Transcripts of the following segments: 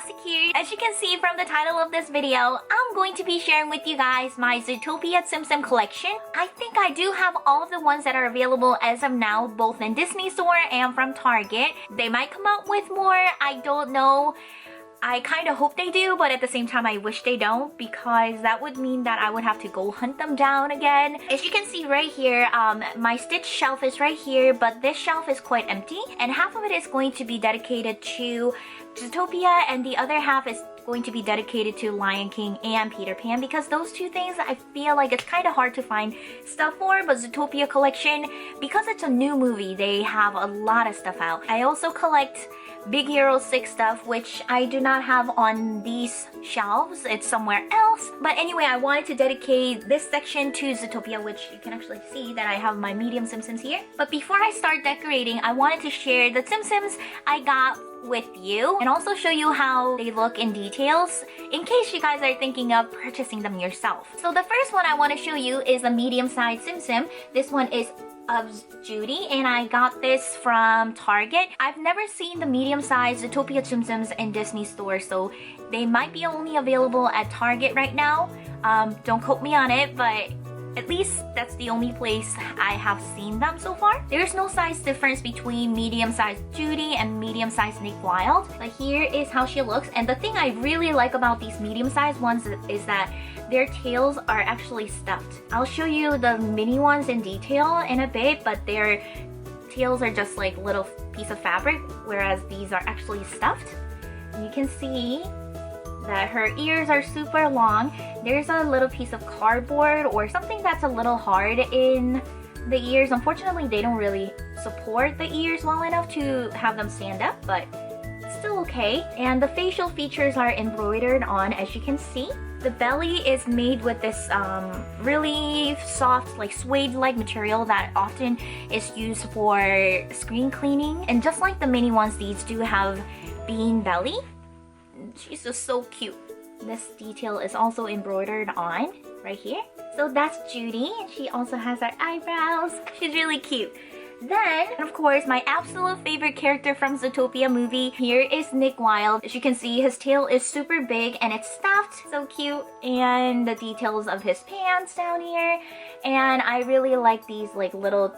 Dollastic here. As you can see from the title of this video, I'm going to be sharing with you guys my Zootopia Tsum Tsums collection. I think I do have all of the ones that are available as of now, both in Disney Store and from Target. They might come out with more, I don't know. I kind of hope they do, but at the same time I wish they don't, because that would mean that I would have to go hunt them down again. As you can see right here, my Stitch shelf is right here, but this shelf is quite empty, and half of it is going to be dedicated to Zootopia and the other half is going to be dedicated to Lion King and Peter Pan, because those two things I feel like it's kind of hard to find stuff for. But Zootopia collection, because it's a new movie, they have a lot of stuff out. I also collect Big Hero 6 stuff, which I do not have on these shelves. It's somewhere else. But anyway, I wanted to dedicate this section to Zootopia, which you can actually see that I have my medium Tsum Tsums here. But before I start decorating, I wanted to share the Tsum Tsums I got with you and also show you how they look in details in case you guys are thinking of purchasing them yourself. So the first one I want to show you is a medium-sized Tsum Tsum. This one is of Judy, and I got this from Target. I've never seen the medium-sized Zootopia Tsum Tsums in Disney Store, so they might be only available at Target right now. Don't quote me on it, but at least that's the only place I have seen them so far. There's no size difference between medium-sized Judy and medium-sized MacLeod. But here is how she looks, and the thing I really like about these medium-sized ones is that their tails are actually stuffed. I'll show you the mini ones in detail in a bit, but their tails are just like little piece of fabric, whereas these are actually stuffed. And you can see that her ears are super long. There's a little piece of cardboard or something that's a little hard in the ears. Unfortunately, they don't really support the ears well enough to have them stand up, but still okay. And the facial features are embroidered on, as you can see. The belly is made with this really soft, like suede-like material that often is used for screen cleaning. And just like the mini ones, these do have bean belly. She's just so cute. This detail is also embroidered on right here. So that's Judy, and she also has her eyebrows. She's really cute. Then, of course, my absolute favorite character from Zootopia movie, here is MacLeod. As you can see, his tail is super big and it's stuffed. So cute. And the details of his pants down here. And I really like these like little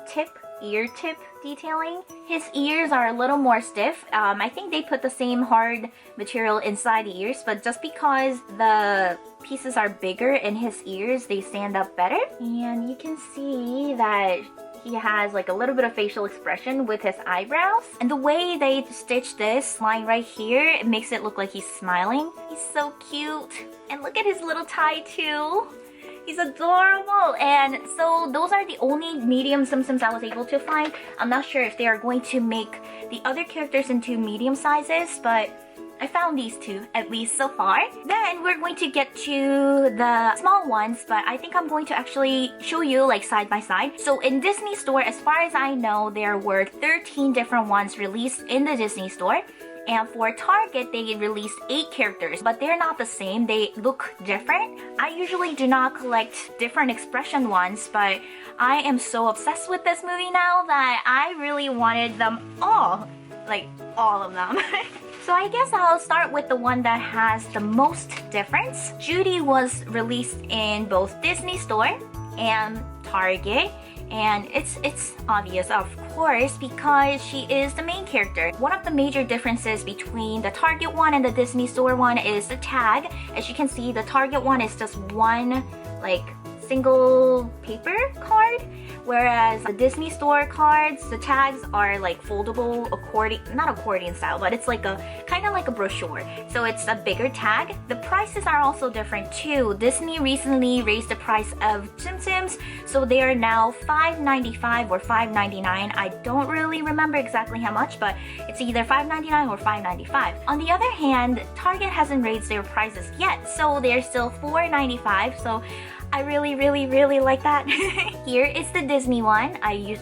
ear tip detailing. His ears are a little more stiff. I think they put the same hard material inside the ears, but just because the pieces are bigger in his ears, they stand up better. And you can see that he has like a little bit of facial expression with his eyebrows. And the way they stitched this line right here, it makes it look like he's smiling. He's so cute. And look at his little tie too. He's adorable. And so those are the only medium Tsum Tsums I was able to find. I'm not sure if they are going to make the other characters into medium sizes, but I found these two, at least so far. Then we're going to get to the small ones, but I think I'm going to actually show you like side by side. So in Disney Store, as far as I know, there were 13 different ones released in the Disney Store. And for Target, they released 8 characters, but they're not the same. They look different. I usually do not collect different expression ones, but I am so obsessed with this movie now that I really wanted them all. Like, all of them. So I guess I'll start with the one that has the most difference. Judy was released in both Disney Store and Target. And it's obvious, of course, because she is the main character. One of the major differences between the Target one and the Disney Store one is the tag. As you can see, the Target one is just one, like, single paper card, whereas the Disney Store cards, the tags are like foldable not accordion style, but it's like a kind of like a brochure. So it's a bigger tag. The prices are also different too. Disney recently raised the price of Tsum Tsums, so they are now $5.95 or $5.99. I don't really remember exactly how much, but it's either $5.99 or $5.95. On the other hand, Target hasn't raised their prices yet, so they're still $4.95. So I really like that. Here is the Disney one. I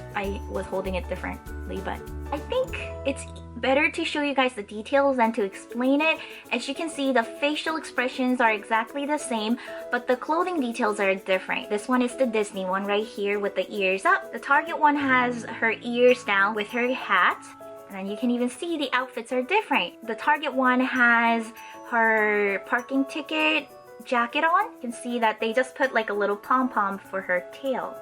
was holding it differently, but I think it's better to show you guys the details than to explain it. As you can see, the facial expressions are exactly the same, but the clothing details are different. This one is the Disney one right here with the ears up. The Target one has her ears down with her hat. And then you can even see the outfits are different. The Target one has her parking ticket jacket on. You can see that they just put like a little pom-pom for her tail.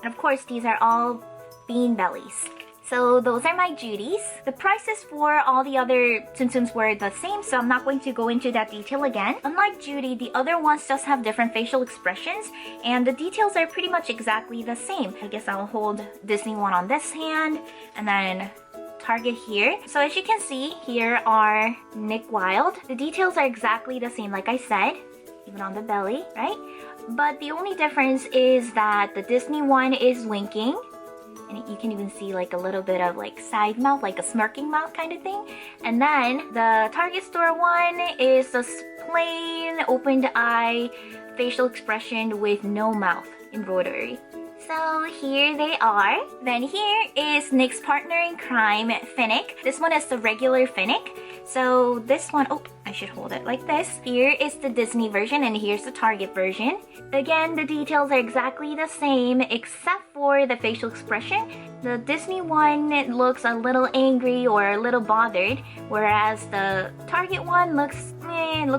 And of course, these are all bean bellies. So those are my Judys. The prices for all the other Tsum Tsums were the same, so I'm not going to go into that detail again. Unlike Judy, the other ones just have different facial expressions, and the details are pretty much exactly the same. I guess I'll hold Disney one on this hand, and then Target here. So as you can see, here are Nick Wilde. The details are exactly the same, like I said, even on the belly, right? But the only difference is that the Disney one is winking. And you can even see like a little bit of like side mouth, like a smirking mouth kind of thing. And then the Target store one is just plain opened eye facial expression with no mouth embroidery. So here they are. Then here is Nick's partner in crime, Finnick. This one is the regular Finnick. So this one, oh, I should hold it like this. Here is the Disney version and here's the Target version. Again, the details are exactly the same except for the facial expression. The Disney one looks a little angry or a little bothered, whereas the Target one looks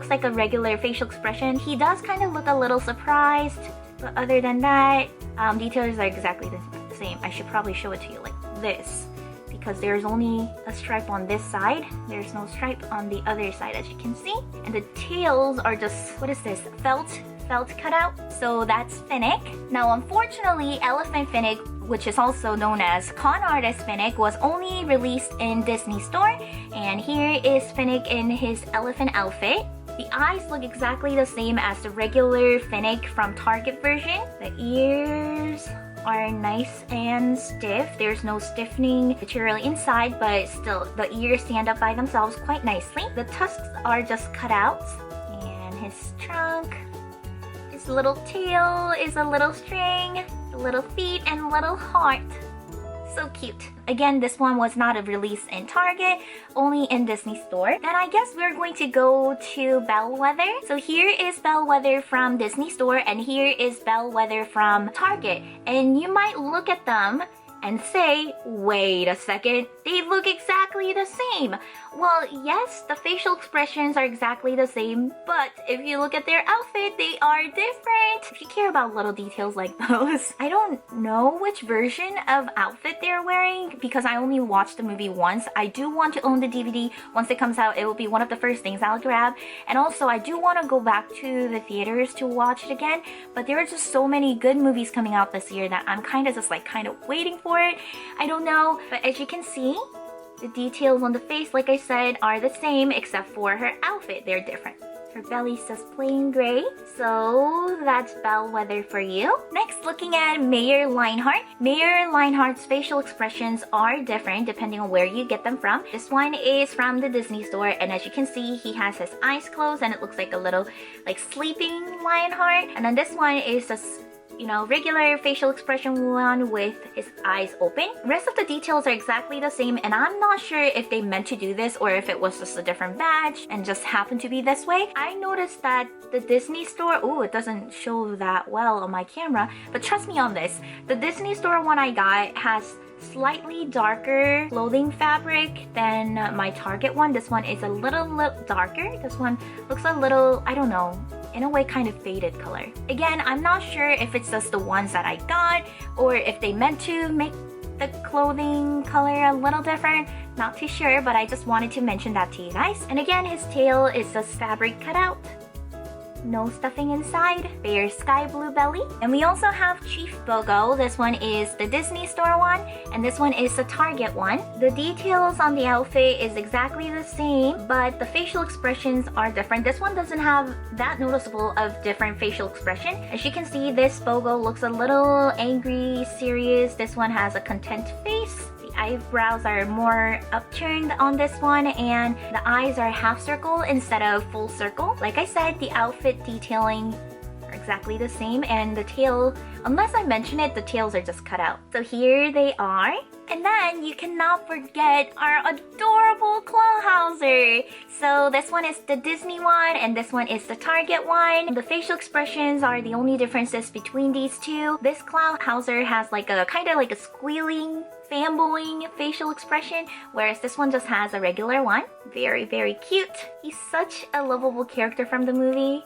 like a regular facial expression. He does kind of look a little surprised, but other than that, details are exactly the same. I should probably show it to you like this, because there's only a stripe on this side. There's no stripe on the other side, as you can see. And the tails are just, what is this? Felt cutout. So that's Finnick. Now, unfortunately, Elephant Finnick, which is also known as Con Artist Finnick, was only released in Disney Store. And here is Finnick in his elephant outfit. The eyes look exactly the same as the regular Finnick from Target version. The ears are nice and stiff. There's no stiffening material inside, but still the ears stand up by themselves quite nicely. The tusks are just cut out, and his trunk, his little tail is a little string, the little feet and little heart. So cute. Again, this one was not a release in Target, only in Disney Store. Then I guess we're going to go to Bellwether. So here is Bellwether from Disney Store and here is Bellwether from Target. And you might look at them and say, wait a second, they look exactly the same. Well, yes, the facial expressions are exactly the same, but if you look at their outfit, they are different. If you care about little details like those. I don't know which version of outfit they're wearing because I only watched the movie once. I do want to own the DVD. Once it comes out, it will be one of the first things I'll grab. And also, I do want to go back to the theaters to watch it again, but there are just so many good movies coming out this year that I'm kind of waiting for it. I don't know, but as you can see, the details on the face, like I said, are the same except for her outfit. They're different. Her belly's just plain gray. So that's Bellwether for you. Next, looking at Mayor Lionheart. Mayor Lionheart's facial expressions are different depending on where you get them from. This one is from the Disney Store, and as you can see, he has his eyes closed and it looks like a little sleeping Lionheart. And then this one is just regular facial expression one with his eyes open. The rest of the details are exactly the same, and I'm not sure if they meant to do this or if it was just a different badge and just happened to be this way. I noticed that the Disney Store, it doesn't show that well on my camera, but trust me on this. The Disney Store one I got has slightly darker clothing fabric than my Target one. This one is a little darker. This one looks a little, I don't know, in a way kind of faded color. Again, I'm not sure if it's just the ones that I got or if they meant to make the clothing color a little different. Not too sure, but I just wanted to mention that to you guys. And again, his tail is just fabric cut out. No stuffing inside, bare sky blue belly. And we also have Chief Bogo. This one is the Disney Store one, and this one is the Target one. The details on the outfit is exactly the same, but the facial expressions are different. This one doesn't have that noticeable of different facial expression. As you can see, this Bogo looks a little angry, serious. This one has a content face. Eyebrows are more upturned on this one, and the eyes are half circle instead of full circle. Like I said, the outfit detailing are exactly the same, and the tail, unless I mention it, the tails are just cut out. So here they are. And then you cannot forget our adorable Clawhauser. So this one is the Disney one and this one is the Target one. The facial expressions are the only differences between these two. This Clawhauser has kind of like a squealing fanboying facial expression, whereas this one just has a regular one. Very, very cute. He's such a lovable character from the movie.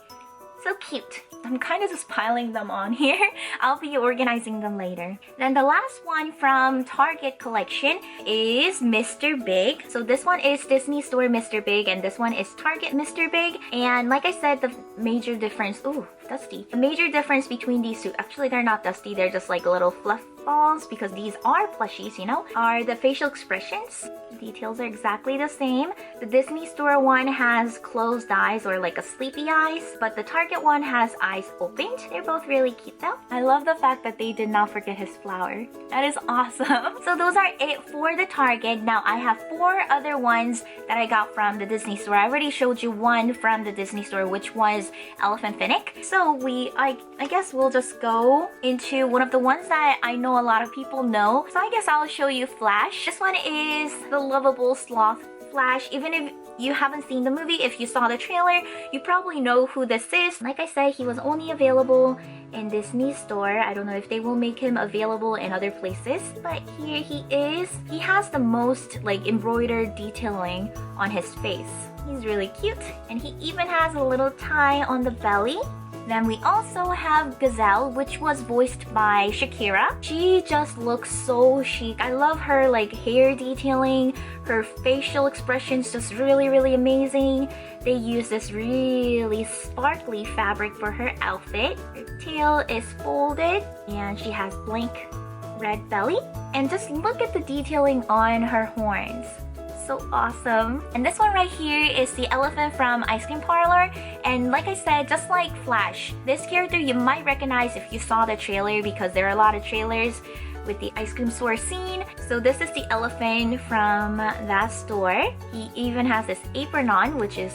So cute. I'm kind of just piling them on here. I'll be organizing them later. Then the last one from Target collection is Mr. Big. So this one is Disney Store Mr. Big and this one is Target Mr. Big. And like I said, the major difference, ooh, dusty. The major difference between these two, actually they're not dusty, they're just like little fluff balls because these are plushies, you know, are the facial expressions. The details are exactly the same. The Disney Store one has closed eyes or like a sleepy eyes, but the Target one has eyes opened. They're both really cute though. I love the fact that they did not forget his flower. That is awesome. So those are it for the Target. Now I have 4 other ones that I got from the Disney Store. I already showed you one from the Disney Store, which was Elephant Finnick. So I guess we'll just go into one of the ones that I know a lot of people know. So I guess I'll show you Flash. This one is the Lovable Sloth Flash. Even if you haven't seen the movie, if you saw the trailer, you probably know who this is. Like I said, he was only available in Disney Store. I don't know if they will make him available in other places, but here he is. He has the most like embroidered detailing on his face. He's really cute, and he even has a little tie on the belly. Then we also have Gazelle, which was voiced by Shakira. She just looks so chic. I love her like hair detailing. Her facial expressions just really, really amazing. They use this really sparkly fabric for her outfit. Her tail is folded and she has blank red belly. And just look at the detailing on her horns. So awesome. And this one right here is the elephant from Ice Cream Parlour. And like I said, just like Flash, this character you might recognize if you saw the trailer because there are a lot of trailers with the ice cream store scene. So this is the elephant from that store. He even has this apron on, which is,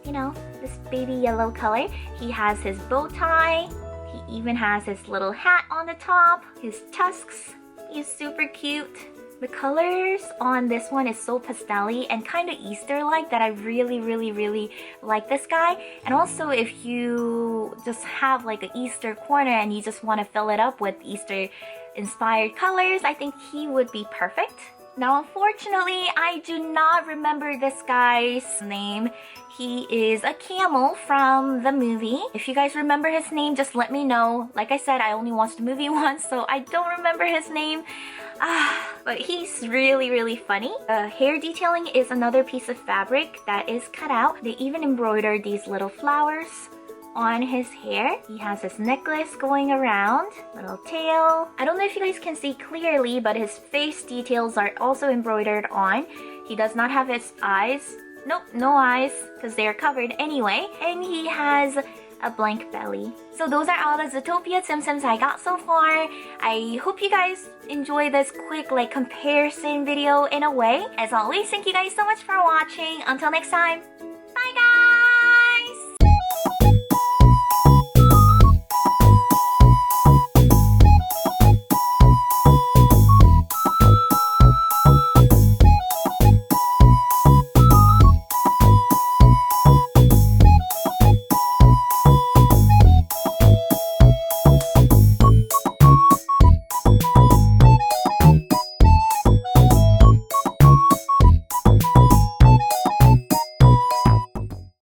you know, this baby yellow color. He has his bow tie. He even has his little hat on the top, his tusks. He's super cute. The colors on this one is so pastel-y and kind of Easter-like that I really, really, really like this guy. And also if you just have like an Easter corner and you just want to fill it up with Easter-inspired colors, I think he would be perfect. Now, unfortunately, I do not remember this guy's name. He is a camel from the movie. If you guys remember his name, just let me know. Like I said, I only watched the movie once, so I don't remember his name. But he's really, really funny. The hair detailing is another piece of fabric that is cut out. They even embroidered these little flowers on his hair. He has his necklace going around, little tail. I don't know if you guys can see clearly, but his face details are also embroidered on. He does not have his eyes. Nope, no eyes, because they're covered anyway. And he has a blank belly. So those are all the Zootopia Tsum Tsums I got so far. I hope you guys enjoy this quick like comparison video in a way. As always, thank you guys so much for watching. Until next time.